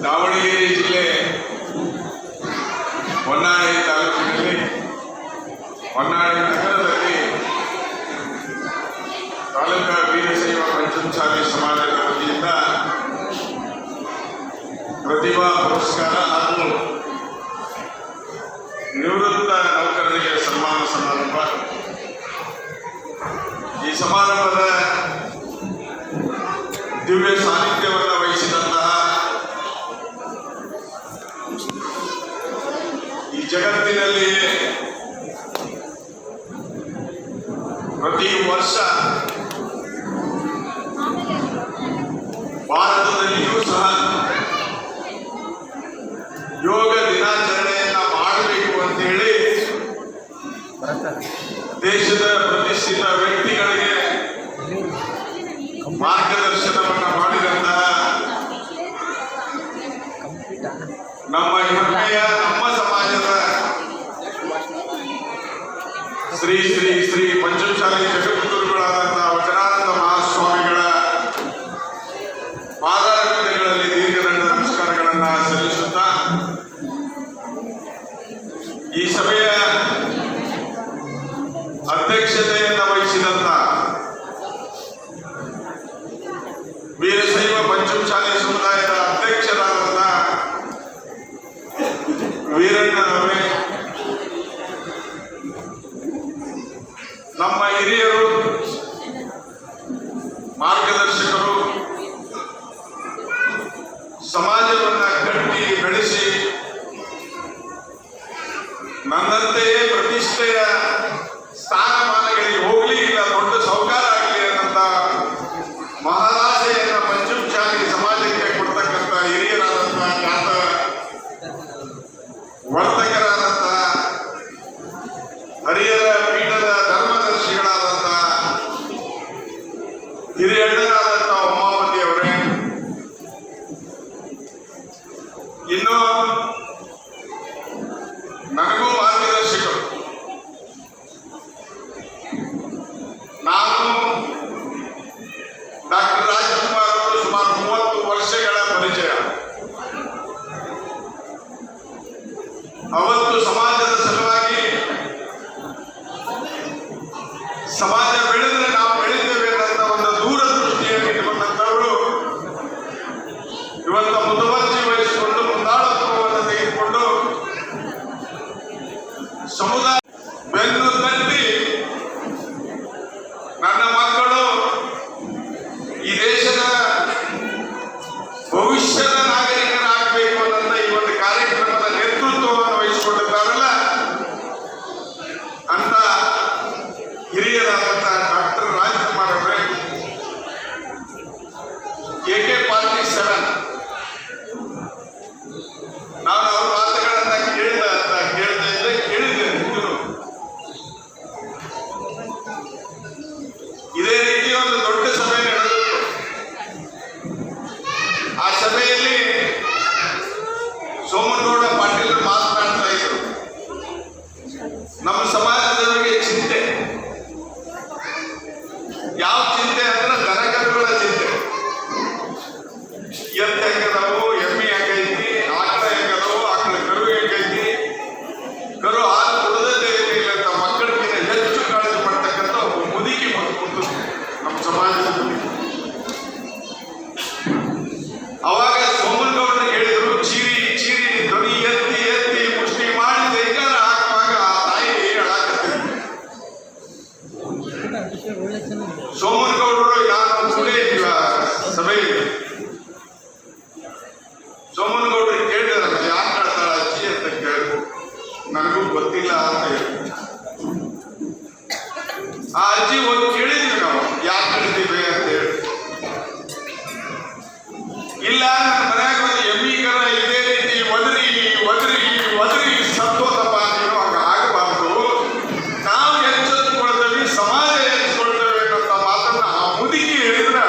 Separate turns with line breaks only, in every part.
ದಾವಣಗೆರೆ ಜಿಲ್ಲೆ ಹೊನ್ನಾಳಿ ತಾಲೂಕಿನಲ್ಲಿ ಹೊನ್ನಾಳಿ ನಗರದಲ್ಲಿ ತಾಲೂಕಾ ವೀರಶೈವ ಪಂಚಮಸಾಲಿ ಸಮಾಜದ ವತಿಯಿಂದ ಪ್ರತಿಭಾ ಪುರಸ್ಕಾರ ಹಾಗೂ ನಿವೃತ್ತ ನೌಕರರಿಗೆ ಸನ್ಮಾನ ಸಮಾರಂಭ. ಈ ಸಮಾರಂಭದ ದಿವ್ಯ ಸಾನ್ನಿಧ್ಯವನ್ನು ವಹಿಸಿದಂತಹ ಈ ಜಗತ್ತಿನಲ್ಲಿ ಪ್ರತಿ ವರ್ಷ ಭಾರತದಲ್ಲಿಯೂ ಸಹ ಯೋಗ ದಿನಾಚರಣೆಯನ್ನ ಮಾಡಬೇಕು ಅಂತ ಹೇಳಿ ದೇಶದ ಪ್ರತಿಷ್ಠಿತ ವ್ಯಕ್ತಿಗಳಿಗೆ ಮಾರ್ಗದರ್ಶನವನ್ನು ಮಾಡಿದಂತಹ ನಮ್ಮ ಹೆಮ್ಮೆಯ ನಮ್ಮ ಸಮಾಜದ ಶ್ರೀ ಶ್ರೀ ಶ್ರೀ ಪಂಚಮಸಾಲಿ ಜಗದ್ಗುರುಗಳಾದಂತಹ ವಚನಾನಂದ ಮಹಾಸ್ವಾಮಿಗಳ ಪಾದಾರವಿಂದಗಳಲ್ಲಿ ದೀರ್ಘದಂಡ ನಮಸ್ಕಾರಗಳನ್ನು ಸಲ್ಲಿಸುತ್ತಾ ಈ ಸಭೆಯ ಅಧ್ಯಕ್ಷತೆಯನ್ನು ವಹಿಸಿದಂತ ವೀರಶೈವ ಪಂಚಮಸಾಲಿ ಸಮುದಾಯದ ಅಧ್ಯಕ್ಷರಾದಂತ ವೀರಣ್ಣನವರೇ, ನಮ್ಮ ಹಿರಿಯರು, ಮಾರ್ಗದರ್ಶಕರು, ಸಮಾಜವನ್ನು ಕಟ್ಟಿ ಬೆಳೆಸಿ ನನ್ನಂತೆಯೇ ಪ್ರತಿಷ್ಠೆಯ ಸ್ಥಾನಮಾನಗಳಿಗೆ ಹೋಗಲಿ, ಇಲ್ಲ ದೊಡ್ಡ ಸೌಕಾರ ಆಗಲಿ ಅನ್ನಂತ ಮಹಾರಾಜೆಯನ್ನ ಪಂಚಮಸಾಲಿ ಸಮಾಜಕ್ಕೆ ಕೊಡ್ತಕ್ಕಂಥ ಹಿರಿಯರಾದಂತಹ ಖ್ಯಾತ ವರ್ತಕರಾದಂತಹ ಹರಿಹರ ಪೀಠದ ಧರ್ಮದರ್ಶಿಗಳಾದಂತಹ ಹಿರಿಯಣ್ಣರಾದಂತಹ ಉಮಾಪತಿಯವರೇ, ಇನ್ನು ನನಗೂ ಮಾರ್ಗದರ್ಶಕರು, ನಾನು ಡಾಕ್ಟರ್ ರಾಜ್ಕುಮಾರ್ ಅವರು ಸುಮಾರು 30 ವರ್ಷಗಳ ಪರಿಚಯ. ಅವತ್ತು ಸಮಾಜದ ಸಲುವಾಗಿ ಸಮಾಜ ಬೆಳೆದ್ರೆ ನಾವು ಬೆಳಿತೇವೆ ಅಂತ ಒಂದು ದೂರದೃಷ್ಟಿಯನ್ನು ಇಟ್ಟುಕೊಂಡಂತವರು ಇವತ್ತು ಮುತುವರ್ಜಿ ವಹಿಸಿಕೊಂಡು ಮುಂದಾಳತ್ವವನ್ನು ತೆಗೆದುಕೊಂಡು ಸಮುದಾಯ ಬೆನ್ನು ತಟ್ಟಿ ನನ್ನ ಮಕ್ಕಳು ಈ ದೇಶದ ಭವಿಷ್ಯದ ನಾಗರಿಕರಾಗಬೇಕು ಅನ್ನೋ ಈ ಒಂದು ಕಾರ್ಯಕ್ರಮದ ನೇತೃತ್ವವನ್ನು ವಹಿಸಿಕೊಂಡಿದ್ದಾರಲ್ಲ ಅಂತ ಹಿರಿಯರಾದಂತಹ ಡಾಕ್ಟರ್ ರಾಜ್ಕುಮಾರ್ ಅವರೇ, AK-47 ನಾನು ಅವ್ರ ಮಾತುಗಳನ್ನ ಕೇಳಿದೆ. ಇದೇ ರೀತಿ ಒಂದು ದೊಡ್ಡ ಸಭೆ ನಡೆದಿತ್ತು. ಆ ಸಭೆಯಲ್ಲಿ ಸೋಮನಗೌಡ ಪಾಟೀಲ್ ಮಾತನಾಡ್ತಾ ಇದ್ರು. ನಮ್ಮ ಸಮಾಜದವರಿಗೆ ಚಿಂತೆ, ಯಾವ ಚಿಂತೆ ಅಂದ್ರೆ ದನಕರುಗಳ ಚಿಂತೆ. ಎತ್ತ ಹೆಂಗದವು, ಎಮ್ಮೆ ಹೆಂಗೈತಿ, ಆಕಳ ಹೆಂಗದವು, ಆಕಳ ಕರು ಹೆಂಗೈತಿ, ಕರು ಹಾಲು ಕೊಡದೇ ಇಲ್ಲ ಅಂತ ಮಕ್ಕಳಿಗಿಂತ ಹೆಚ್ಚು ಕಾಳಜಿ ಮಾಡ್ತಕ್ಕಂಥ ಒಬ್ಬ ಮುದುಕಿ ಬಂದು ನಮ್ಮ ಸಮಾಜದ ಮುದುಕಿ. ಅವಾಗ ಸೋಮನಗೌಡರು ಹೇಳಿದ್ರು, ಚೀರಿ ಚೀರಿ ಧ್ವನಿ ಎತ್ತಿ ಎತ್ತಿ ಮುಷ್ಟಿ ಮಾಡಿ ಕೈಗಾರ ಹಾಕುವಾಗ ಆ ತಾಯಿ ಹೇಳಾಕತ್ತಿದ್ರು. ಸೋಮನಗೌಡರು ನಾನು ಸುಳ್ಳೇ ಇದ್ದೀವ ಸಭೆಯಲ್ಲಿ. ಸೋಮನಗೌಡರು ಕೇಳಿದಾರ, ಯಾಕೆ ಹೇಳ್ತಾಳ ಅಜ್ಜಿ ಅಂತ ಕೇಳಿದ್ರು. ನನಗೂ ಗೊತ್ತಿಲ್ಲ ಅಂತ ಹೇಳಿ ಆ ಅಜ್ಜಿ ಒಂದು ಕೇಳಿದ್ವಿ ನಾವು, ಯಾಕೆ ಹೇಳ್ತೀವಿ ಅಂತ ಹೇಳಿ. ಇಲ್ಲ, ನನ್ನ ಮನ್ಯಾಗ ಒಂದು ಎಮ್ಮೀಕರ ಇದೇ ರೀತಿ ಒದರಿ ಒದರಿ ಒದರಿ ಸತ್ತೋದಪ್ಪ ನೀನು, ಹಂಗ ಆಗಬಾರ್ದು, ನಾವು ಎಚ್ಚೆತ್ತುಕೊಳ್ತೇವೆ, ಸಮಾಜ ಎಚ್ಚೆತ್ತುಕೊಳ್ತೇವೆ ಅಂತ ಮಾತನ್ನ ಆ ಮುದುಕಿ ಹೇಳಿದ್ರ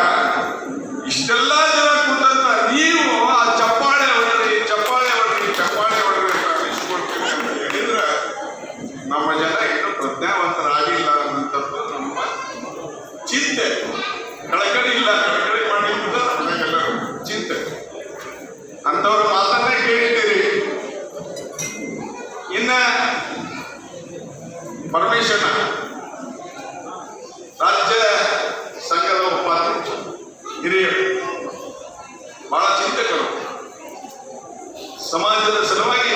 ಇಷ್ಟೆಲ್ಲ ಜನ ಕೂತಂತ ನೀವು ಆ ಚಪ್ಪಾಳೆ ಹೊಡ್ರಿ ಚಪ್ಪಾಳೆ ಹೊಡ್ರಿ ಚಪ್ಪಾಳೆ ಹೊಡ್ರಿ ಅಂತ ಅನಿಸ್ಕೊಳ್ತೀವಿ ಅಂತ ಹೇಳಿದ್ರ ನಮ್ಮ ಜನ ಏನು ಪ್ರಜ್ಞಾವಂತರಾಗಿಲ್ಲ ಅನ್ನೋಂಥದ್ದು ನಮ್ಮ ಚಿಂತೆ. ಕಳಕಳಿ ಇಲ್ಲ, ಕಳಕಳಿ ಮಾಡಿಲ್ಲ ನಮಗೆಲ್ಲರೂ ಚಿಂತೆ. ಬಹಳ ಚಿಂತಕರು, ಸಮಾಜದ ಸಲುವಾಗಿ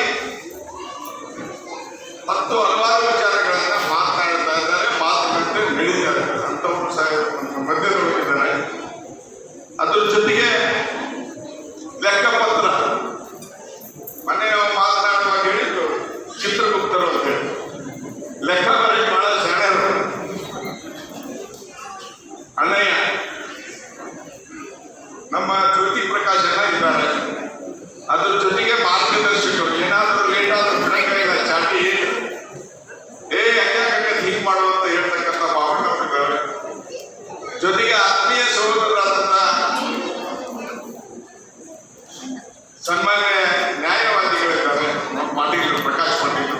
ಹಲವಾರು ವಿಚಾರಗಳನ್ನ ಮಾತನಾಡ್ತಾ ಇದ್ದಾರೆ, ಮಾತುಕತೆ ನಡೀತಾರೆ. ಅಂತವರು ಮಧ್ಯದಲ್ಲಿದ್ದಾರೆ. ಅದ್ರ ಜೊತೆಗೆ ಲೆಕ್ಕಪತ್ರ, ಮನೆ ಮಾತನಾಡುವಾಗ ಹೇಳಿದ್ದು ಚಿತ್ರಗುಪ್ತರು ಅಂತ ಹೇಳಿ ಲೆಕ್ಕ ಬರೀ ಬಹಳ ಸಣ್ಣರು. ಅಣ್ಣಯ್ಯ ನಮ್ಮ ಜ್ಯೋತಿ ಪ್ರಕಾಶ್ ಎಲ್ಲ ಇದ್ದಾರೆ. ಅದ್ರ ಜೊತೆಗೆ ಮಾರ್ಗದರ್ಶಕರು, ಏನಾದರೂ ಲೇಟ್ ಆದ್ರೂ ಬಿಡಂಗಿಲ್ಲ, ಚಾಟಿ ಹಂಗೆ ಹೀಗೆ ಮಾಡುವಂತ ಹೇಳ್ತಕ್ಕಂಥ ಭಾವನವರಿದ್ದಾರೆ. ಜೊತೆಗೆ ಆತ್ಮೀಯ ಸಹೋದರರಾದಂತ ಸನ್ಮಾನ್ಯ ನ್ಯಾಯವಾದಿಗಳಿದ್ದಾರೆ, ಪಾಟೀಲ್ ಪ್ರಕಾಶ್ ಪಾಟೀಲ್.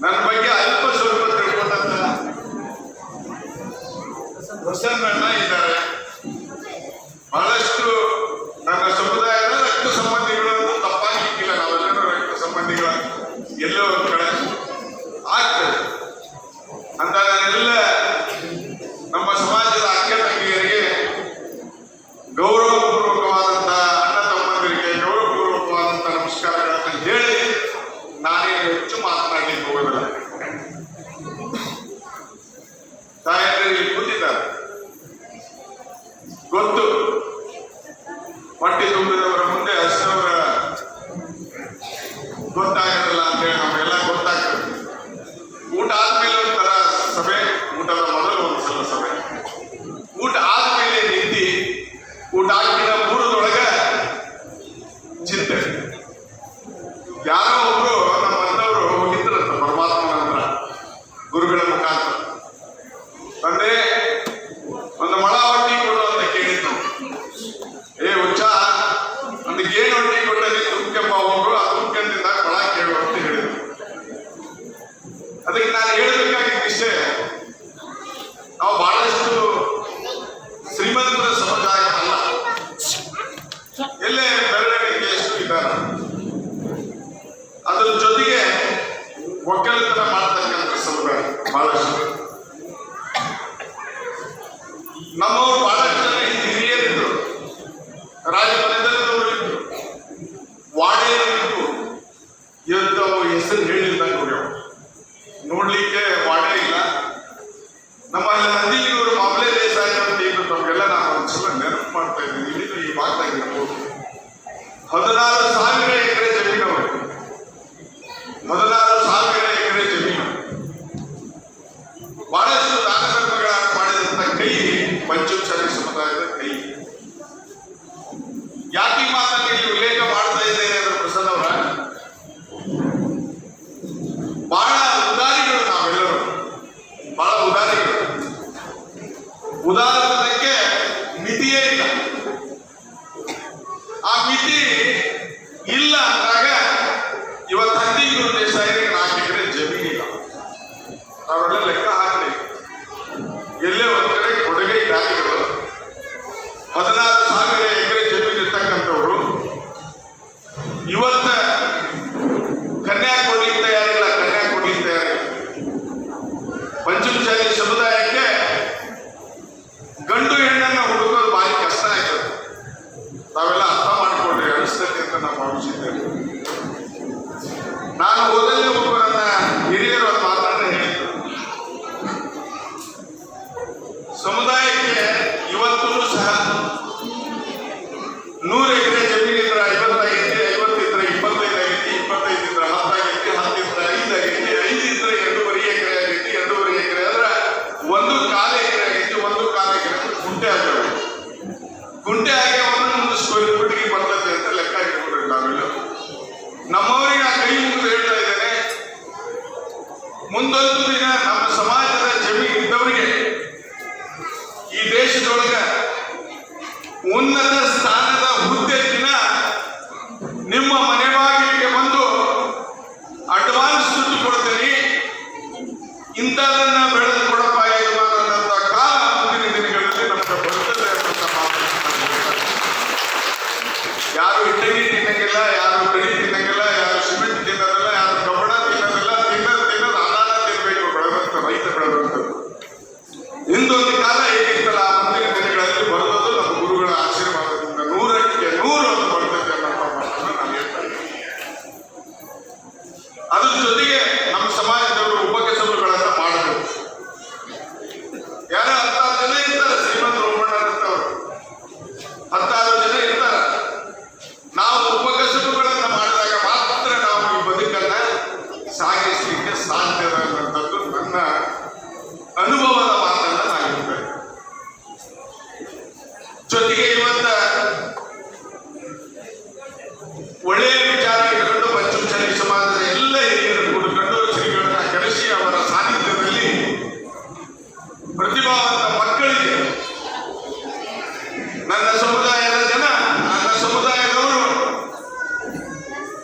ನನ್ನ ಬಗ್ಗೆ ಅಲ್ಪ ಸ್ವಲ್ಪ ತಿಳ್ಕೊಂಡಂತ ಪ್ರಸನ್ನ ಇದ್ದಾರೆ. ಬಹಳಷ್ಟು ನನ್ನ ಸಮುದಾಯದ ರಕ್ತ ಸಂಬಂಧಿಗಳನ್ನು ತಪ್ಪಾಗಿಕ್ಕಿಲ್ಲ, ನಾವೆಲ್ಲರೂ ರಕ್ತ ಸಂಬಂಧಿಗಳ ಎಲ್ಲೋ ಒಂದು ಕಡೆ ಆಗ್ತದೆ ಅಂತ ನಾನೆಲ್ಲ ನಮ್ಮ ಸಮಾಜದ ಅಕ್ಕ ತಂಗಿಯರಿಗೆ ಗೌರವಪೂರ್ವಕವಾದಂಥ ಅಣ್ಣ ತಮ್ಮಂದಿರಿಗೆ ಗೌರವಪೂರ್ವಕವಾದಂಥ ನಮಸ್ಕಾರಗಳನ್ನು ಹೇಳಿ ನಾನೇನು ಹೆಚ್ಚು ಮಾತನಾಡಲಿಕ್ಕೆ ಹೋಗೋದಿಲ್ಲ. ತಾಯಂದಿರು ಇಲ್ಲಿ ಕೂತಿದ್ದಾರೆ, ಗೊತ್ತು ಹೊಟ್ಟೆ ತುಂಬಿದವರ ಮುಂದೆ ಹಸಿದವರ ಗೊತ್ತಾಗೋದಿಲ್ಲ ಅಂತೇಳಿ ನಮಗೆಲ್ಲ ಗೊತ್ತಾಗ್ತದೆ. ಊಟ ಆದ್ಮೇಲೆ ಒಂಥರ ಸಭೆ, ಊಟದ ಮೊದಲು ಒಂದ್ಸಲ ಸಭೆ, ಊಟ ಆದ್ಮೇಲೆ ನಿಂತಿ, ಊಟ ಆಗಿನ ಪೂರ್ವದೊಳಗೆ ಚಿಂತೆ. ಯಾರೋ ಒಬ್ರು ನಮ್ಮ ಬಂದವರು ಹೋಗಿದ್ರಂತ ಪರಮಾತ್ಮನ ಹತ್ರ ಗುರುಗಳ ಮುಖಾಂತರ. ತಂದೆ ಒಂದು ಮೊಳ ಹೊಟ್ಟಿ ಕೊಡು ಅಂತ ಕೇಳಿದ್ದು. ಹುಚ್ಚ ಒಂದು ಗೇಣು ಹೊಟ್ಟಿ ಕೊಟ್ಟಲ್ಲಿ ತುಮ್ಕೆಂಬ ಹೋಗು, ಆ ತುಮ್ಕೆಂದಿಂದ ಮೊಳ ಕೇಳು ಅಂತ ಹೇಳಿದ್ರು. ಅದಕ್ಕೆ ನಾನು ಹೇಳಬೇಕಾಗಿದ್ದಿಷ್ಟೇ, ನಾವು ಬಹಳಷ್ಟು ಶ್ರೀಮಂತರ ಸಮುದಾಯ ಅಲ್ಲ, ಎಲ್ಲೇ ಬೆರಳಿಗೆ ಎಷ್ಟು ಇದ್ದಾರೆ. ಅದ್ರ ಜೊತೆಗೆ ಒಕ್ಕಲತನ ಮಾಡ್ತಕ್ಕಂಥ ಸಮುದಾಯ ಬಹಳಷ್ಟು. ನಮ್ಮವರು ಬಹಳಷ್ಟು ಜನ ಹಿರಿಯರಿದ್ರು, ರಾಜಮನೆತನದವರು ಇದ್ರು, ವಾಡೆಯರು ಇದ್ರು. ಇವತ್ತು ಹೆಸರು ಹೇಳಿಲ್ಲ ನೋಡಿ, ನೋಡ್ಲಿಕ್ಕೆ ವಾಡೆ ಇಲ್ಲ. ನಮ್ಮಲ್ಲಿ ನಂದಿಗಿನವರು ಮಾಮಲೆ ದೇಸಾಯಿ ಅಂತ ಇದ್ರು, ತಮಗೆಲ್ಲ ನಾನು ಒಂದ್ಸಲ ನೆನಪು ಮಾಡ್ತಾ ಇದ್ದೀನಿ. ಇಲ್ಲಿ ಈ ಮಾತಾಗಿರ್ಬೋದು 16,000 ಎಕರೆ ಜಮೀನು ಅವರಿಗೆ, 16,000 ಎಕರೆ ಜಮೀನು. ಬಹಳಷ್ಟು ದಾನ ಧರ್ಮಗಳನ್ನು ಮಾಡಿದಂತ ಕೈ ಪಂಚಮಸಾಲಿ ಸಮುದಾಯದ ಕೈ. ಯಾಕೆ ಈ ಮಾತನ್ನು ಇಲ್ಲಿ ಉಲ್ಲೇಖ ಮಾಡ್ತಾ ಇದ್ದೇನೆ ಅಂದ್ರೆ ಪ್ರಸನ್ನ ಅವರ, ಬಹಳ ಉದಾರಿಗಳು ನಾವೆಲ್ಲರೂ, ಬಹಳ ಉದಾರಿಗಳು. ಉದಾಹರಣಕ್ಕೆ ಮಿತಿಯೇ ಇಲ್ಲ. ಆ ಮಿತಿ ಇಲ್ಲ ಅಂದಾಗ ಇವತ್ತು ಹಂದಿಗಿರು ದೇಸಾಯಿಗೆ 4 ಎಕರೆ ಜಮೀನಿಲ್ಲ. ನಾವೆಲ್ಲ ಲೆಕ್ಕ ಹಾಕಲಿ, ಎಲ್ಲೇ ಒಂದು ಕಡೆ ಕೊಡುಗೆ ದಾರಿಗಳು 16,000 ಎಕರೆ ಜಮೀನು ಇರ್ತಕ್ಕಂಥವ್ರು ಇವತ್ತ ಕನ್ಯಾ ಕೊಡ್ಲಿಕ್ಕೆ ತಯಾರಿಲ್ಲ, ಕನ್ಯಾ ಕೊಡ್ಲಿಕ್ಕೆ ತಯಾರಿಲ್ಲ. ಪಂಚಮಸಾಲಿ ಸಮುದಾಯಕ್ಕೆ ಗಂಡು ಹೆಣ್ಣನ್ನು ಹುಡುಕೋದು ಭಾರಿ ಕಷ್ಟ ಆಯ್ತದೆ. ತಾವೆಲ್ಲ ಅರ್ಥ ಮಾಡಿಕೊಂಡ್ರೆ ಅನಿಸ್ತದೆ ಅಂತ ನಾವು ಭಾವಿಸಿದ್ದೇವೆ. ನಾನು ಓದಲ್ಲಿ ಒಬ್ಬ ನನ್ನ ಹಿರಿಯರು ಒಂದು ಮಾತನ್ನು ಹೇಳಿದ್ರು, ಸಮುದಾಯಕ್ಕೆ ಇವತ್ತೂ ಸಹ 100 ಎಕರೆ ಜಮೀನಿದ್ರೆ 50 ಆಗೈತಿ, 50 ಇದ್ರೆ 25 ಆಗೈತಿ, 25 ಇದ್ರೆ 10 ಆಗೈತಿ, 10 ಇದ್ರೆ 5 ಆಗೈತಿ, 5 ಇದ್ರೆ 2.5 ಎಕರೆ ಆಗೈತಿ, 2.5 ಎಕರೆ ಆದ್ರೆ 1.25 ಎಕರೆ ಆಗೈತಿ, 1.25 ಎಕರೆ ಕುಂಟೆ ಆಗ್ತವೆ. ಕುಂಟೆ ಆಗಿ 1 ಸ್ಕ್ವೇರ್ ಫೀಟ್ಗೆ ಬರ್ತದೆ ಅಂತ ಲೆಕ್ಕ ಹಾಕಿಬಿಡ್ರಿ. ನಾವೆಲ್ಲ ನಮ್ಮವರಿಗೆ ಆ ಕೈ ಮುಗಿದು ಹೇಳ್ತಾ ಇದ್ದೇನೆ, ಮುಂದೊಂದು ದಿನ ನಮ್ಮ ಸಮಾಜದ ಜಮೀನು ಇದ್ದವರಿಗೆ ಈ ದೇಶದೊಳಗೆ ಉನ್ನತ ಸ್ಥಾನದ ಹುದ್ದೆ ದಿನ ನಿಮ್ಮ ಮನೆ ಬಾಗಿಲಿಗೆ ಬಂದು ಅಡ್ವಾನ್ಸ್ ದುಡ್ಡು ಕೊಡ್ತೀನಿ, ಇಂಥದನ್ನ ಬೆಳೆದು ಕೊಡಪ್ಪ ಯಜಮಾನಂತ ಕಾಲ ಮುಂದಿನ ದಿನಗಳಲ್ಲಿ ನಮ್ಗೆ ಬರ್ತದೆ ಅಂತ ಮಾತಾಡ್ತಾರೆ. ಯಾರು ಇಟ್ಟಗಿ ತಿನ್ನಂಗಿಲ್ಲ, ಯಾರು ಕಡಿ ತಿನ್ನಂಗಿಲ್ಲ, ಯಾರು ಸಿಮೆಂಟ್ ತಿನ್ನೋದಿಲ್ಲ, ಯಾರು ಕಬ್ಬಣ ತಿನ್ನೋದಿಲ್ಲ. ತಿನ್ನೋದು ಅನಾನ ತಿನ್ಬೇಕು, ಬೆಳೆದಂತ ರೈತ ಬೆಳೆದಂಥದ್ದು. ಹಿಂದೊಂದು ಕಾಲ ಹೇಗಿತ್ತಲ್ಲ, ಆ ಮುಂದಿನ ದಿನಗಳಲ್ಲಿ ಬರೋದು ನಮ್ಮ ಗುರುಗಳ ಆಶೀರ್ವಾದದಿಂದ 100 10 ಜನ ಇರ್ತಾರೆ. ನಾವು ಉಪಕಸಬುಗಳನ್ನ ಮಾಡಿದಾಗ ಮಾತ್ರ ನಾವು ಈ ಬದುಕನ್ನ ಸಾಗಿಸಲಿಕ್ಕೆ ಸಾಧ್ಯ ಅನ್ನುವಂಥದ್ದು ನನ್ನ ಅನುಭವದ ಮಾತನ್ನ ನಾನು ಹೇಳ್ತೇನೆ. ಜೊತೆಗೆ ಇವತ್ತ ಒಳ್ಳೆಯ ವಿಚಾರ ಇಟ್ಕೊಂಡು ಪಂಚಮಸಾಲಿ ಸಮಾಜದ ಎಲ್ಲ ಹಿರಿಯರು ಕೂಡಿಕೊಂಡು ಶ್ರೀಗಳನ್ನ ಕರೆಸಿ ಅವರ ಸಾನ್ನಿಧ್ಯದಲ್ಲಿ ಪ್ರತಿಭಾವಂತ ಮಕ್ಕಳಿಗೆ ನನ್ನ ಸಮುದಾಯದ ಜನ, ನನ್ನ ಸಮುದಾಯದವರು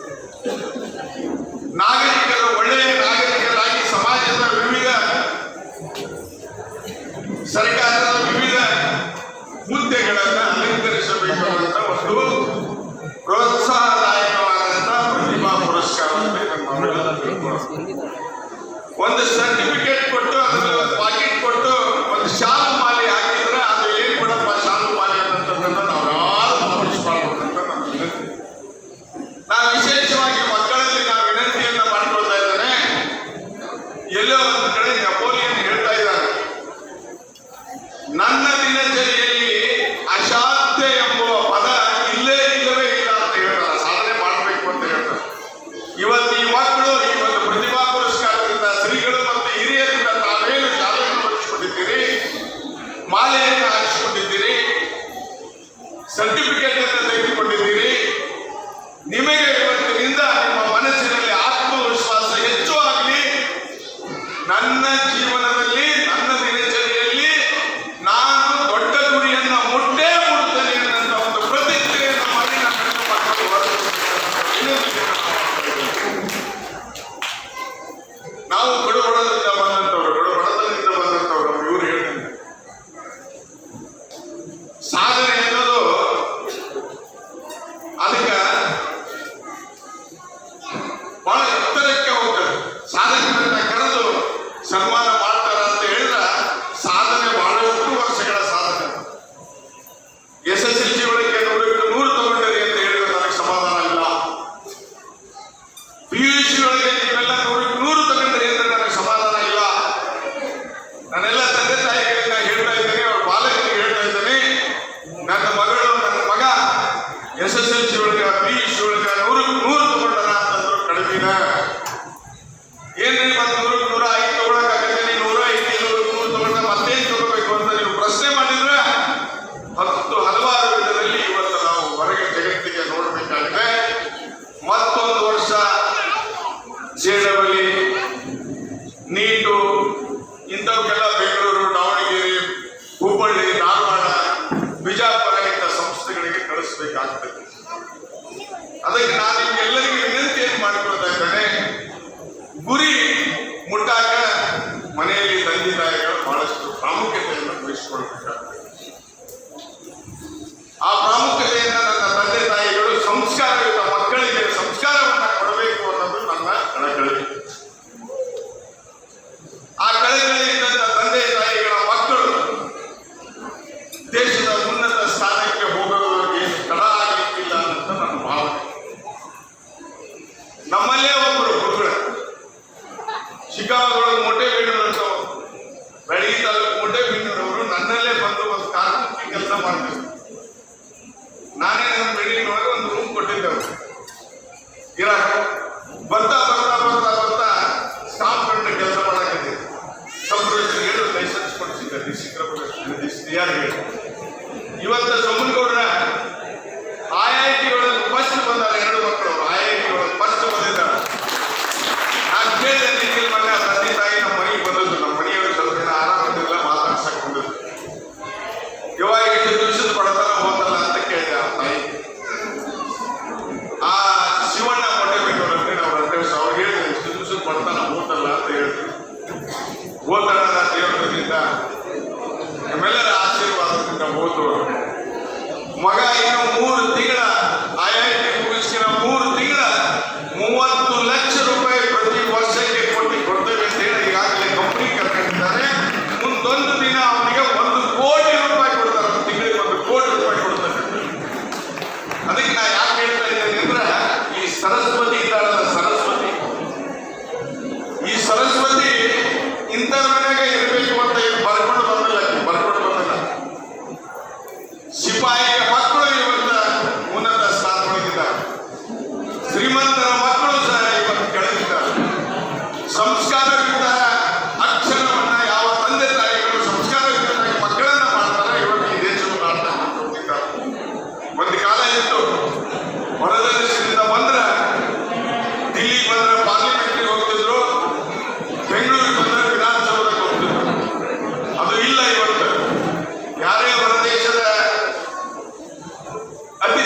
ನಾಗರಿಕರು ಒಳ್ಳೆಯ ನಾಗರಿಕರಾಗಿ ಸಮಾಜದ ವಿವಿಧ ಸರ್ಕಾರದ ವಿವಿಧ ಹುದ್ದೆಗಳನ್ನ ಅಲಂಕರಿಸಬೇಕು ಅಂತ ಒಂದು ಪ್ರೋತ್ಸಾಹದಾಯಕವಾದಂತಹ ಪ್ರತಿಭಾ ಪುರಸ್ಕಾರವನ್ನು ನಾವೆಲ್ಲ ತಿಳ್ಕೊಳ್ಳೋಣ. ಒಂದು ಸರ್ಟಿಫಿಕೇಟ್ ಕೊಟ್ಟು ಅದರಲ್ಲಿ ಒಂದು ಪಾಕೆಟ್ ಕೊಟ್ಟು ಒಂದು ಶಾಲು ಮಾಲೆ ಹಾಕಿದ್ರೆ ಅದು ಏನ್ ಬಿಡಪ್ಪ ಶಾಲು ಮಾಲೆ ಅನ್ನೋದನ್ನ ನಾವು ಯಾರು ಗಮನಿಸಬಾರ್ದಂತ ನನ್ನ ವಿನಂತಿ. ನಾನು ವಿಶೇಷವಾಗಿ ಮಕ್ಕಳಲ್ಲಿ ನಾನು ವಿನಂತಿಯನ್ನ ಮಾಡ್ಕೊಳ್ತಾ ಇದ್ದೇನೆ. ಎಲ್ಲೋ ಒಂದು ಕಡೆ ನೆಪೋಲಿಯನ್ ಹೇಳ್ತಾ ಇದ್ದಾರೆ, ನನ್ನ ದಿನಚರಿಯಲ್ಲಿ ಅಸಾಧ್ಯ ಎಂಬುವ ಪದ ಇಲ್ಲವೇ ಇಲ್ಲ ಅಂತ ಹೇಳ್ತಾರೆ. ಸಾಧನೆ ಮಾಡಬೇಕು ಅಂತ ಹೇಳ್ತಾರೆ. ಇವತ್ತು ಈ ಮಕ್ಕಳು ಈ ಒಂದು ಪ್ರತಿಭಾ ಪುರಸ್ಕಾರದಿಂದ ಶ್ರೀಗಳು ಮತ್ತು ಹಿರಿಯರಿಂದ ತಾವೇನು ಶಾಲೆಯನ್ನು ಒದಗಿಸಿಕೊಂಡಿದ್ದೀರಿ, ಮಾಲೆಯನ್ನು ಹಾಕಿಸಿಕೊಂಡಿದ್ದೀರಿ, ಸರ್ಟಿಫಿಕೇಟ್ ಅನ್ನು ತೆಗೆದುಕೊಂಡಿದ್ದೀರಿ, ನಿಮಗೆ ಇವತ್ತಿನಿಂದ ನಿಮ್ಮ ಮನಸ್ಸಿನಲ್ಲಿ ಆತ್ಮವಿಶ್ವಾಸ ಹೆಚ್ಚು ಆಗಲಿ. ನನ್ನ ಜೀವನದಲ್ಲಿ ನನ್ನ ದಿನಚರಿಯಲ್ಲಿ ನಾನು ದೊಡ್ಡ ಗುರಿಯನ್ನ ಮುಟ್ಟೇ ಮುಟ್ಟುತ್ತೇನೆ ಅನ್ನೋ ಒಂದು ಪ್ರತಿಕ್ರಿಯೆಯನ್ನು ಮಾಡಿ ನನ್ನ ಮಕ್ಕಳು ನಾವು ಗಡುಬಡದಿಂದ ಬಂದಂತವ್ರು ಇವರು ಹೇಳ್ತಾರೆ, ಸಾಧನೆ ಅನ್ನೋದು ಅದಕ್ಕೆ ಬಹಳ ಎತ್ತರಕ್ಕೆ ಹೋಗ್ತದೆ. ಸಾಧನೆಗಳನ್ನ ಕರೆದು ಸನ್ಮಾನ ಮಾಡ್ತಾರ ಅಂತ ಹೇಳಿದ್ರೆ ಸಾಧನೆ ಬಹಳಷ್ಟು ವರ್ಷಗಳ ಸಾಧನೆ. SSLC ಒಳಗೆ 100 ತಗೊಂಡಿರಿ ಅಂತ ಹೇಳಿದ್ರೆ ನನಗೆ ಸಮಾಧಾನ ಇಲ್ಲ. PUC ಒಳಗೆ ನೀವೆಲ್ಲ 100 ತಗೊಂಡ್ರಿ ಅಂದ್ರೆ ನನಗೆ ಸಮಾಧಾನ ಇಲ್ಲ. ನಾನೆಲ್ಲ ತಂದೆ ತಾಯಿಗಳಿಂದ ಹೇಳ್ತಾ ಇದ್ದೇನೆ, ಅವ್ರ ಬಾಲಕರಿಗೆ ಹೇಳ್ತಾ ಇದ್ದೇನೆ, ನನ್ನ ಮಗಳು ನನ್ನ ಮಗ SSLC ಒಳಗೆ PUC ಒಳಗೆ 100 ತಗೊಂಡನ ಅಂತಂದ್ರು ಕಡಿಮೆನ. ಏನ್ರಿ ಮತ್ತೆ 100 ತಗೊಳಕಾಗತ್ತೆ, ನೀನು 105 ತಗೊಂಡ ಮತ್ತೇನು ತಗೋಬೇಕು ಅಂತ ನೀವು ಪ್ರಶ್ನೆ ಮಾಡಿದ್ರೆ ಹಲವಾರು ವಿಧದಲ್ಲಿ ಇವತ್ತು ನಾವು ಹೊರಗೆ ಜಗತ್ತಿಗೆ ನೋಡಬೇಕಾಗಿದೆ. ಮತ್ತೊಂದು ವರ್ಷ JEE, ನೀಟು ಇಂಥವಕ್ಕೆಲ್ಲ ಬೆಂಗಳೂರು, ದಾವಣಗೆರೆ, ಹುಬ್ಬಳ್ಳಿ, ಧಾರವಾಡ, ಬಿಜಾಪುರ ಇಂಥ ಸಂಸ್ಥೆಗಳಿಗೆ ಕಳಿಸ್ಬೇಕಾಗ್ತದೆ. ಅದಕ್ಕೆ ನಾನು ನಿಮ್ಗೆಲ್ಲರಿಗೂ ವಿನಂತಿಯನ್ನು ಮಾಡಿಕೊಳ್ತಾ ಇದ್ದೇನೆ, ಗುರಿ ಮುಟ್ಟಾಕ ಮನೆಯಲ್ಲಿ ತಂದೆ ತಾಯಿಗಳು ಬಹಳಷ್ಟು ಪ್ರಾಮುಖ್ಯತೆಯನ್ನು ವಹಿಸಿಕೊಳ್ಬೇಕಾಗ್ತದೆ. ಆ ಪ್ರಾಮುಖ್ಯತೆಯನ್ನು ನನ್ನ ತಂದೆ ತಾಯಿಗಳು ಸಂಸ್ಕಾರಯುತ ಮಕ್ಕಳಿಗೆ ಸಂಸ್ಕಾರವನ್ನು ಕೊಡಬೇಕು ಅನ್ನೋದು ನನ್ನ ಕಳಕಳಿ. ಆ ಕಳಕಳಿಯಿಂದ ತಂದೆ ತಾಯಿಗಳ ಮಕ್ಕಳು ದೇಶದ ಉನ್ನತ ಸ್ಥಾನಕ್ಕೆ ಹೋಗೋದಕ್ಕೆ ತಡ ಆಗಲಿಕ್ಕಿಲ್ಲ ಅಂತ ನನ್ನ ಭಾವನೆ. ನಮ್ಮಲ್ಲೇ ಒಬ್ಬರು ಹುಡುಗರು ಶಿಕಾಗೋದೊಳಗೆ ಮೊಟ್ಟೆಬೀಳೂರು ಅಂತ ಬೆಳಗ್ಗೆ ತಾಲೂಕು ಮೊಟ್ಟೆಬೀಳೂರವರು ನನ್ನಲ್ಲೇ ಬಂದು ಒಂದು ಕಾರ್ಮಿಕ ಕೆಲಸ ಮಾಡ್ತಾರೆ. ನಾನೇ ನಮ್ಮ ಬಿಲ್ಡಿಂಗ್ ಒಳಗೆ ಒಂದು ರೂಮ್ ಕೊಟ್ಟಿದ್ದೆವು ಇರಾಕ. ಬರ್ತಾ ಬರ್ತಾ ಬರ್ತಾ ಬರ್ತಾ ಸ್ಟಾಫ್ ಕಂಡು ಕೆಲಸ ಮಾಡಾಕಿದ್ದೆ. ಸಂಪ್ರದೇಶಗಳು ಲೈಸೆನ್ಸ್ ಕೊಡಿಸಿದ್ದಾರೆ ಡಿಸ್ಟ್ರಿಕ್ಟ್. ಇವತ್ತು ಸೋಮನಗೌಡರ IIT ಒಳಗೆ ಫಸ್ಟ್ ಬಂದಾರೆ 2 ಮಕ್ಕಳು. IIT ಒಳಗೆ ಫಸ್ಟ್ ಬಂದಿದ್ದಾರೆ. ನಾನು ಕೇಳಿದೆ, ನಿಖಿಲ್ ಮಗ ತಂದೆ ತಾಯಿ ನಮ್ಮ ಮನೆಗೆ ಬಂದದ್ದು, ನಮ್ಮ ಮನೆಯವರು ಸ್ವಲ್ಪ ದಿನ ಆರಾಮದಿಲ್ಲ ಮಾತಾಡ್ಸಕ್ ಬಂದದ್ದು, ಇವಾಗ ಇಷ್ಟು ದಿವಸದ ಬಡತನ ಹೋದಲ್ಲ ಅಂತ ಕೇಳಿದೆ ಆ ತಾಯಿ. ಆ ಶಿವಣ್ಣ ಮೊಟ್ಟೆಬೇಕವ್ರು ಅಂತ ನಾವು ಅಡ್ರೆಸ್ ಅವ್ರು ಹೇಳಿದೆ, ಇಷ್ಟು ದಿವಸದ ಬಡತನ ಹೋದಲ್ಲ ಅಂತ ಹೇಳಿದ್ರು. ಓದಲ್ಲ ದೇವರದಿಂದ ನಮ್ಮೆಲ್ಲರ ಆಶೀರ್ವಾದದಿಂದ ಓದು. ಮಗ ಇನ್ನು 3 ತಿಂಗಳ IIT ಮುಗಿಸಿನ 3 ತಿಂಗಳ 30 ಲಕ್ಷ ರೂಪಾಯಿ ಪ್ರತಿ ವರ್ಷಕ್ಕೆ ಕೊಡ್ತೇವೆ ಅಂತ ಹೇಳಿ ಈಗಾಗಲೇ ಕಂಪನಿ ಕರ್ಕೊಂಡಿದ್ದಾರೆ. ಮುಂದೊಂದು ದಿನ ಅವನಿಗೆ 1 ಕೋಟಿ ರೂಪಾಯಿ ಕೊಡ್ತಾರೆ. ತಿಂಗಳಿಗೆ 1 ಕೋಟಿ ರೂಪಾಯಿ ಕೊಡ್ತಾರೆ. ಅದಕ್ಕೆ ನಾ ಯಾಕೆ ಹೇಳ್ತಾ ಇದ್ದೇನೆ ಅಂದ್ರೆ, ಈ ಸರಸ್ವತಿ ಇದ್ದಾಳಲ್ಲ, ಈ ಸರಸ್ವತಿ ಇಂಥವ್ರ ಮನೆಗೆ ಇರಬೇಕು ಅಂತ ಬರ್ಕೊಂಡು ಬಂದಿಲ್ಲ. ಸಿಪಾಯಿಗೆ ಮಕ್ಕಳು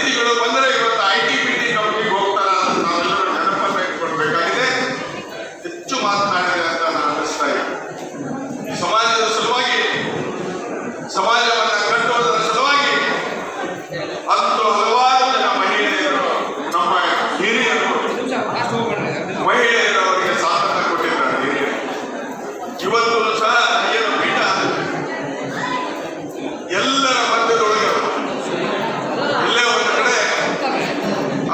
ಅತಿಥಿಗಳು ಬಂದರೆ ಇವತ್ತು IT BT ಕಂಪ್ನಿಗೆ ಹೋಗ್ತಾರ ಅಂತ ನಾವೆಲ್ಲರೂ ನೆನಪನ್ನ ಇಟ್ಕೊಳ್ಬೇಕಾಗಿದೆ. ಹೆಚ್ಚು ಮಾತನಾಡಿದೆ ಅಂತ ನಾನು ಅನ್ನಿಸ್ತಾ ಇದ್ದೀನಿ. ಸಮಾಜದ ಸಲುವಾಗಿ, ಸಮಾಜವನ್ನ ಕಟ್ಟುವುದರ ಸಲುವಾಗಿ ಹತ್ತು ಹಲವಾರು ಜನ ಮಹಿಳೆಯರು, ನಮ್ಮ ಹಿರಿಯರು, ಮಹಿಳೆಯರು ಅವರಿಗೆ ಸಾಥನ್ನ ಕೊಟ್ಟಿದ್ದಾರೆ. ಹಿರಿಯರು ಇವತ್ತು ಸಹ ಏನು ಪೀಠ ಎಲ್ಲರ ಮಧ್ಯದೊಳಗೆ ಇಲ್ಲೇ ಒಂದು ಕಡೆ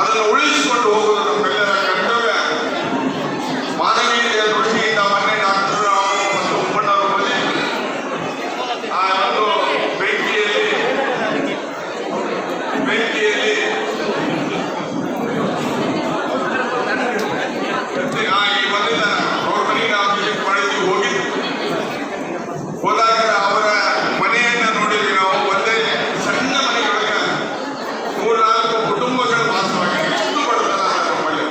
ಅದನ್ನು ಉಳಿಸಿಕೊಂಡು ಹೋಗುವುದು ನಮ್ಮೆಲ್ಲರ ಕರ್ತವ್ಯ. ಮಾನವೀಯತೆಯ ದೃಷ್ಟಿಯಿಂದ ಮೊನ್ನೆ ಡಾಕ್ಟರ್ ರಾವ್ ಮತ್ತು ಉಮ್ಮಣ್ಣವರು ಬಳಿ ಆ ಒಂದು ಬೆಂಕಿಯಲ್ಲಿ ಈ ಬಂದಿದ್ದಾರೆ ಅವ್ರ ಮನೆಗೆ ನಾವು ವಿಸಿಟ್ ಮಾಡಿದ್ವಿ, ಹೋಗಿದ್ವಿ. ಹೋದಾಗ ಅವರ ಮನೆಯನ್ನ ನೋಡಿದ್ವಿ ನಾವು. ಒಂದೇ ಸಣ್ಣ ಮನೆಯೊಳಗೆ 3-4 ಕುಟುಂಬಗಳು ವಾಸವಾಗಿವೆ. ಎಷ್ಟು ಬಡತನ ನಮ್ಮಲ್ಲಿ.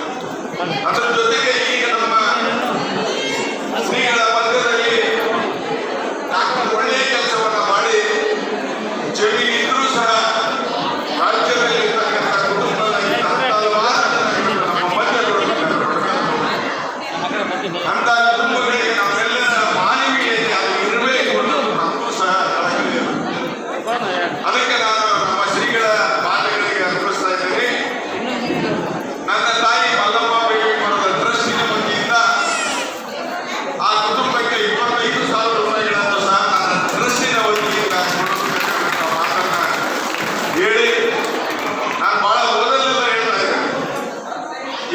ಅದರ ಜೊತೆಗೆ ಈಗ ನಮ್ಮ ಶ್ರೀಗಳ ಮಧ್ಯದಲ್ಲಿ ಡಾಕ್ಟರ್ ಒಳ್ಳೆಯ ಕೆಲಸವನ್ನ ಮಾಡಿ ಜಮೀನು ಇದ್ರೂ ಸಹ ರಾಜ್ಯದಲ್ಲಿ ಇರ್ತಕ್ಕಂಥ ಕುಟುಂಬದ ಹಲವಾರು ನಮ್ಮ ಮಧ್ಯಗಳು ಅಂತ ಕುಟುಂಬಗಳಿಗೆ ನಮ್ಮೆಲ್ಲರ ಮಾನವೀಯತೆ ಅದು ಇರಬೇಕು ಅನ್ನೋದು ನಮಗೂ ಸಹ ಕಳಕಳಿ ಇದೆ. ಅದಕ್ಕೆ ನಾನು ನಮ್ಮ ಶ್ರೀಗಳ ಪಾದಗಳಿಗೆ ಅರ್ಪಿಸ್ತಾ ಇದ್ದೇನೆ. ನನ್ನ ತಾಯಿ ಮಲ್ಲಮ್ಮ ಬೇಗೇಶ್ವರದ ಟ್ರಸ್ಟಿನ ವತಿಯಿಂದ ಆ ಕುಟುಂಬಕ್ಕೆ 25,000 ರೂಪಾಯಿಗಳನ್ನು ಸಹ ನನ್ನ ಟ್ರಸ್ಟಿನ ವತಿಯಿಂದ ಕೊಡಬೇಕಂತ ಮಾತನ್ನ ಹೇಳಿ ನಾನು ಬಹಳ ಮೊದಲೆಲ್ಲ ಹೇಳ್ತಾ ಇದ್ದೇನೆ.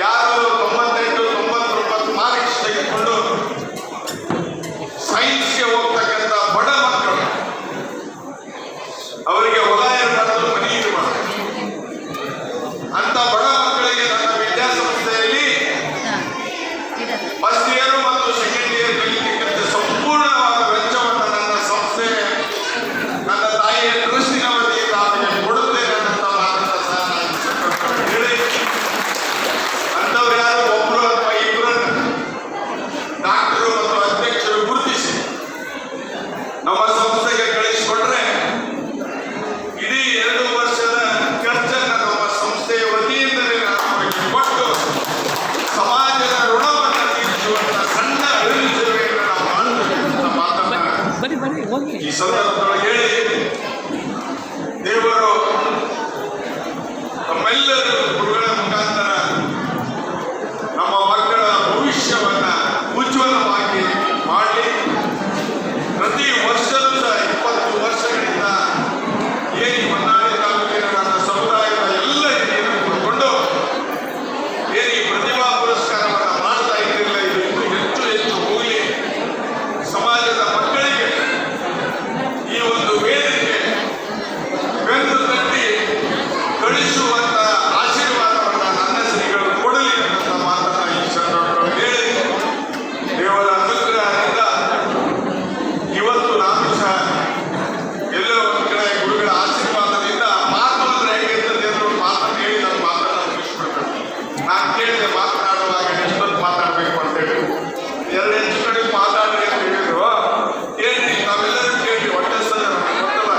ಯಾರು 98-99 ಮಾರ್ಕ್ಸ್ ತೆಗೆದುಕೊಂಡು ಸೈನ್ಸ್ಗೆ ಹೋಗ್ತಕ್ಕಂಥ ಬಡ ಮಕ್ಕಳು ಅವರಿಗೆ ಹೊಲ ಇರಬಾರ್ದು, ಮನೆ ಇರಬಾರ್ದು ಅಂತ ಬಡ ಮಕ್ಕಳಿಗೆ ನನ್ನ ವಿದ್ಯಾಸಂಸ್ಥೆಯಲ್ಲಿ ಫಸ್ಟ್ ಇಯರ್ ಮತ್ತು ಸೆಕೆಂಡ್ ಇಯರ್ ಕಲಿತಕ್ಕಂಥ ಸಂಪೂರ್ಣವಾದ ವೆಚ್ಚವನ್ನು ನನ್ನ ಸಂಸ್ಥೆ, ನನ್ನ ತಾಯಿಯ ಟ್ರಸ್ಟಿನ ವತಿಯಿಂದ ಅವರಿಗೆ ಕೊಡುತ್ತೇನೆ ಅಂತ ಮಾತನ್ನ ಸಹ ನಾನು ಹೇಳಿ, ಅಂಥವ್ರು ಯಾರು ಒಬ್ಬರು ಅಥವಾ ಇಬ್ಬರನ್ನು ಡಾಕ್ಟರು ಮತ್ತು ಅಧ್ಯಕ್ಷರು ಗುರುತಿಸಿ ನಮ್ಮ ಸಂಸ್ಥೆಗೆ ಕಳಿಸಿಕೊಟ್ರೆ ಇಡೀ 2 ವರ್ಷದ ಖರ್ಚನ್ನು ನಮ್ಮ ಸಂಸ್ಥೆಯ ವತಿಯಿಂದಲೇ ನಾನು ಅವರಿಗೆ ಕೊಟ್ಟು ಸಮಾಜದ ಋಣವನ್ನು ತೀರಿಸುವಂತ ಸಣ್ಣ ಅರಿವು ಸೇವೆಯನ್ನು ನಾವು ಮಾಡಬೇಕು ಅಂತ ಮಾತನ್ನ ಈ ಸಂದರ್ಭದೊಳಗೆ ಹೇಳಿ, ದೇವರು ನಮ್ಮೆಲ್ಲರೂ ಗುರುಗಳ ಮುಖಾಂತರ ನಮ್ಮ ಮಕ್ಕಳ ಭವಿಷ್ಯವನ್ನ ಉಜ್ವಲವಾಗಿ ಮಾಡಲಿ. ಪ್ರತಿ ವರ್ಷದೂ ಸಹ 20 ವರ್ಷಗಳಿಂದ ಏನು ಹೊನ್ನಾಳಿ ತಾಲೂಕಿನ ನನ್ನ ಸಮುದಾಯದ ಎಲ್ಲ ಹಿರಿಯರನ್ನು ಕೂಡಿಕೊಂಡು ಏನು ಈ ಪ್ರತಿಭಾ ಪುರಸ್ಕಾರವನ್ನು ಮಾಡ್ತಾ ಇದ್ದಿರಲಿಲ್ಲ, ಇದು ಇನ್ನೂ ಹೆಚ್ಚು ಹೆಚ್ಚು ಹೋಗಲಿ. ಸಮಾಜದ ಮಕ್ಕಳಿಗೆ ಈ ಒಂದು ವೇದಿಕೆ ಬೆನ್ನು ತಟ್ಟಿ ಕಳಿಸುವಂತ ಆಶೀರ್ವಾದವನ್ನು ನನ್ನ ಶ್ರೀಗಳು ಕೊಡಲಿ ಅಂತ ಮಾತನ್ನ ಈ ಸಂದರ್ಭದಲ್ಲಿ ಹೇಳಿ, ದೇವರ ಅನುಗ್ರಹದಿಂದ ಇವತ್ತು ನಾನು ಸಹ ಎಲ್ಲೋ ಒಂದು ಕಡೆ ಗುರುಗಳ ಆಶೀರ್ವಾದದಿಂದ ಮಾತು ಅಂದ್ರೆ ಹೇಗಿರ್ತದೆ ಅಂತ ಒಂದು ಮಾತನ್ನು ಹೇಳಿ ನನ್ನ ಮಾತನ್ನ ಮುಗಿಸ್ಬಿಡ್ತಾರೆ. ನಾನು ಕೇಳಿದೆ ಮಾತನಾಡುವಾಗ ಎಷ್ಟೊತ್ತು ಮಾತಾಡಬೇಕು ಅಂತೇಳಿ, 2 ಹೆಚ್ಚು ಕಡೆ ಮಾತಾಡ್ರಿ ಅಂತ ಹೇಳಿದ್ರು. ಹೇಳ್ರಿ, ನಾವೆಲ್ಲರೂ ಕೇಳಿ ಹೊಟ್ಟೆ ಸಲ ನಮಗೆ ಗೊತ್ತಲ್ಲ.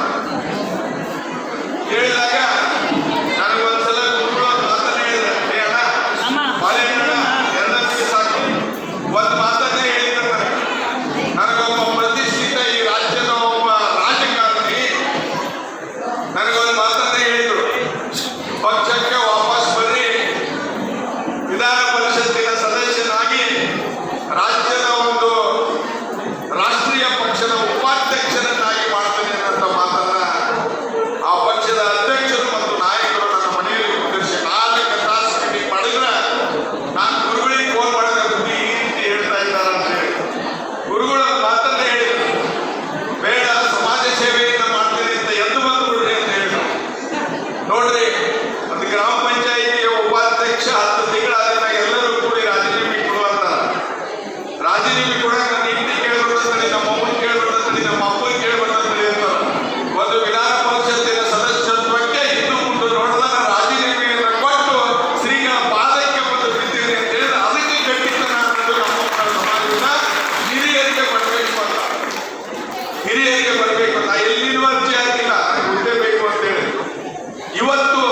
ಹೇಳಿದಾಗ ನನಗೊಂದ್ಸಲ ಗುರುಗಳು ಮಾತನ್ನ ಹೇಳಿದ್ರೆ, ಏ ಅಣ್ಣ ಬಾಳೆಹಣ್ಣ 2 ಸಾಕು, ಒಂದು ಮಾತನ್ನೇ ಹೇಳಿದ್ರು ನನಗೊಬ್ಬ ಪ್ರತಿಷ್ಠಿತ ಈ ರಾಜ್ಯದ ಒಬ್ಬ ರಾಜಕಾರಣಿ ನನಗೊಂದು ಮಾತನ್ನೇ ಹೇಳಿದ್ರು, ಪಕ್ಷಕ್ಕೆ ವಾಪಸ್ ಬರ್ರಿ, ವಿಧಾನ ಪರಿಷತ್ತಿನ ಸದಸ್ಯನಾಗಿ ರಾಜ್ಯದ ಒಂದು ರಾಷ್ಟ್ರೀಯ ಪಕ್ಷದ ಉಪಾಧ್ಯಕ್ಷರನ್ನಾಗಿ ಮಾಡ್ತೇನೆ ಅಂತ ಮಾತನ್ನ ಆ ಪಕ್ಷದ ಅಧ್ಯಕ್ಷರು ಮತ್ತು ನಾಯಕರು ನನ್ನ ಮನೆಯಲ್ಲಿ ಕುಂದಿರಿಸಿ 4 ತಾಸು ಮೀಟಿಂಗ್ ಮಾಡಿದ್ರೆ ನಾನು ಗುರುಗಳಿಗೆ ಫೋನ್ ಮಾಡಿದೆ, ಗುರು ಈ ರೀತಿ ಹೇಳ್ತಾ ಇದ್ದಾರೆ ಅಂತ ಹೇಳಿ. ಗುರುಗಳ ಮಾತನ್ನ ಹೇಳಿದ್ರು, ಬೇಡ ಸಮಾಜ ಸೇವೆಯಿಂದ ಮಾಡ್ತೀನಿ ಅಂತ ಎದ್ದು ಬಂದ್ಬಿಡ್ರಿ ಅಂತ ಹೇಳಿದ್ರು. ನೋಡ್ರಿ, ಒಂದು ಗ್ರಾಮ ಪಂಚಾಯಿತಿಯ ಉಪಾಧ್ಯಕ್ಷ 10 ತಿಂಗಳಾದಾಗ ಎಲ್ಲರೂ ಕೂಡಿ ರಾಜೀನಾಮೆ ಕೊಡುವಂತಾರೆ. ರಾಜೀನಾಮೆ ಕೊಡಾಕ ನನ್ನ ಹೆಂಡತಿ ಕೇಳ್ಬಿಡ್ತದೆ, ನಮ್ಮ ಅಮ್ಮನ ಕೇಳ್ಬಿಡ್ತದೆ, ನಮ್ಮ ಅಪ್ಪನ ಕೇಳ್ಬಿಡ್ತದೆ ಅಂತಾರೆ. ಒಂದು ವಿಧಾನ ಪರಿಷತ್ತಿನ ಸದಸ್ಯತ್ವಕ್ಕೆ ಇನ್ನು ಮುಂದೆ ನೋಡಿದಾಗ ರಾಜೀನಾಮೆಯನ್ನು ಕೊಟ್ಟು ಶ್ರೀಗಳ ಪಾದಕ್ಕೆ ಬಂದು ಬಿಡ್ತೀನಿ ಅಂತ ಹೇಳಿದ್ರೆ ಅದಕ್ಕೆ ಗಟ್ಟಿತನ ಅನ್ನೋದು ನಮ್ಮ ಸಮಾಜದ ಹಿರಿಯರಿಗೆ ಬರಬೇಕು ಅಂತ. ಹಿರಿಯರಿಗೆ ಬರಬೇಕು ಅಂತ ಎಲ್ಲಿರುವ ಅರ್ಜಿ ಹಾಕಿಲ್ಲ, ಹುದ್ದೆ ಬೇಕು ಅಂತ ಹೇಳಿ. ಇವತ್ತು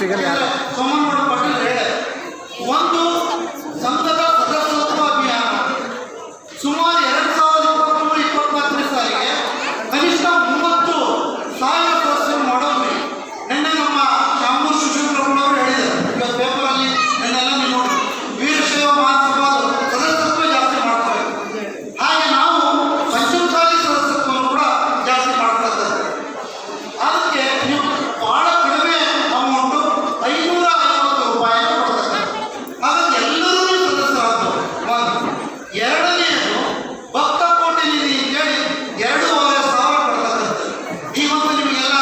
ಸೋಮಣ್ಣ ಪಾಟೀಲ್ ಹೇಳ ಒಂದು ಸಂಸದ ಸದಸ್ಯತ್ವ ಅಭಿಯಾನ ಸುಮಾರು 2023-24 ಸಾಲಿಗೆ ಕನಿಷ್ಠ 30,000 ಸದಸ್ಯರು ಮಾಡೋದು. ನಿನ್ನೆ ನಮ್ಮ ಶಾಮೂರ್ ಶಿಶುರವರು ಹೇಳಿದರು, ಇವತ್ತು ಪೇಪರಲ್ಲಿ ನಿನ್ನೆಲ್ಲ ನೀವು ನೋಡಿ ವೀರಶೈವ ಮಹಾಸಭಾ ಸದಸ್ಯತ್ವ ಜಾಸ್ತಿ ಮಾಡ್ತಾರೆ. ಹಾಗೆ ನಾವು ಪಂಚಮಸಾಲಿ ಸದಸ್ಯತ್ವವನ್ನು ಕೂಡ ಜಾಸ್ತಿ ಮಾಡ್ತಾ ಇದ್ದಾರೆ. ಅದಕ್ಕೆ ನೀವು ಬಹಳ ಕಡಿಮೆ ಅಮೌಂಟು 550 ರೂಪಾಯಿ ಕೊಡ್ತಾರೆ. ಹಾಗಾಗಿ ಎಲ್ಲರೂ ಸದಸ್ಯರಾಗ್ತವೆ. ಒಂದು ಎರಡನೆಯದು ಭಕ್ತ ಕೋಟಿ ನಿಧಿ ಅಂತೇಳಿ 2,500 ಕೊಡ್ತಕ್ಕಂಥದ್ದು. ಈ ಒಂದು ನಿಮಗೆಲ್ಲ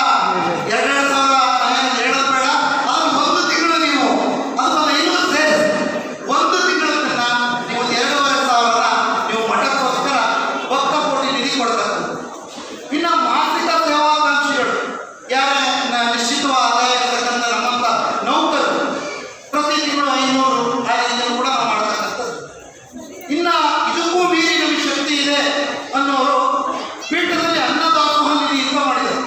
2,000 ಹೇಳೋದು ಬೇಡ. ಅದು ಒಂದು ತಿಂಗಳು ನೀವು ಅದನ್ನ 500 ಸೇರಿಸಿ ಒಂದು ತಿಂಗಳನ್ನ ನೀವು 2,500 ನೀವು ಮಠಕ್ಕೋಸ್ಕರ ಭಕ್ತ ಕೋಟಿ ನಿಧಿ ಕೊಡ್ತಕ್ಕಂಥದ್ದು. ಇನ್ನು ಮಾಸಿಕ ಸೇವಾಕಾಂಕ್ಷಿಗಳು ಯಾರೇ ನಿಶ್ಚಿತ ಆದಾಯ ಇರತಕ್ಕಂಥ ನಮ್ಮಂತ ನೌಕರರು ಪ್ರತಿ ತಿಂಗಳು 500 ಆದಾಯ ಕೂಡ ನಾವು ಮಾಡ್ತಕ್ಕಂಥದ್ದು. ಇನ್ನು ಇದಕ್ಕೂ ಮೀರಿ ನಮಗೆ ಶಕ್ತಿ ಇದೆ ಅನ್ನೋರು ಪೀಠದಲ್ಲಿ ಅನ್ನದಾಸೋಹ ನಿಧಿ ಇಂತ ಮಾಡಿದರು.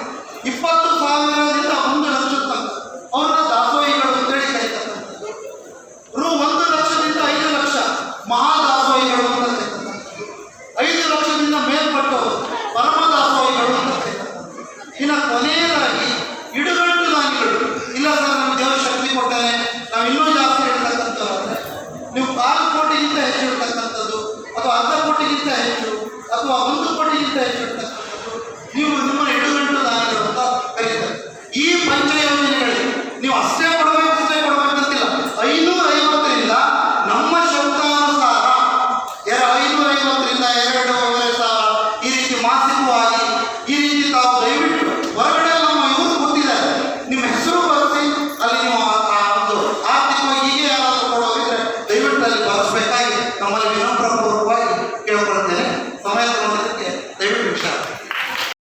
20,000ದಿಂದ 1,00,000 ತನಕ ಅವ್ರನ್ನ ದಾಸೋಹಿಗಳು ಅಂತೇಳಿ ಕರೀತಕ್ಕಂಥದ್ದು. 1,00,000ದಿಂದ 5,00,000 ಮಹಾದಾಸೋಹಿಗಳು ಅಂತ ಕರೀತಕ್ಕಂಥದ್ದು. 5,00,000ದಿಂದ ಮೇಲ್ಪಟ್ಟವರು ಪರಮ ದಾಸೋಹಿಗಳು ಅಂತ ಕರೀತಕ್ಕಂಥದ್ದು. ಇನ್ನು ಕೊನೆಯದಾಗಿ ಇಡುಗಂಟು ದಾನಿಗಳು, ಇಲ್ಲ ಸರ್ ನಮ್ಗೆ ದೇವರು ಶಕ್ತಿ ಕೊಟ್ಟಾನೆ ನಾವು ಇನ್ನೂ ಜಾಸ್ತಿ ಇಡ್ತಕ್ಕಂಥವ್ರು ಅಂದರೆ ನೀವು 1/4 ಕೋಟಿಗಿಂತ ಹೆಚ್ಚು ಇಡ್ತಕ್ಕಂಥದ್ದು ಅಥವಾ 1/2 ಕೋಟಿಗಿಂತ ಹೆಚ್ಚು ಅಥವಾ 1 ಕೋಟಿಗಿಂತ ಹೆಚ್ಚು ಇಡ್ತಕ್ಕಂಥದ್ದು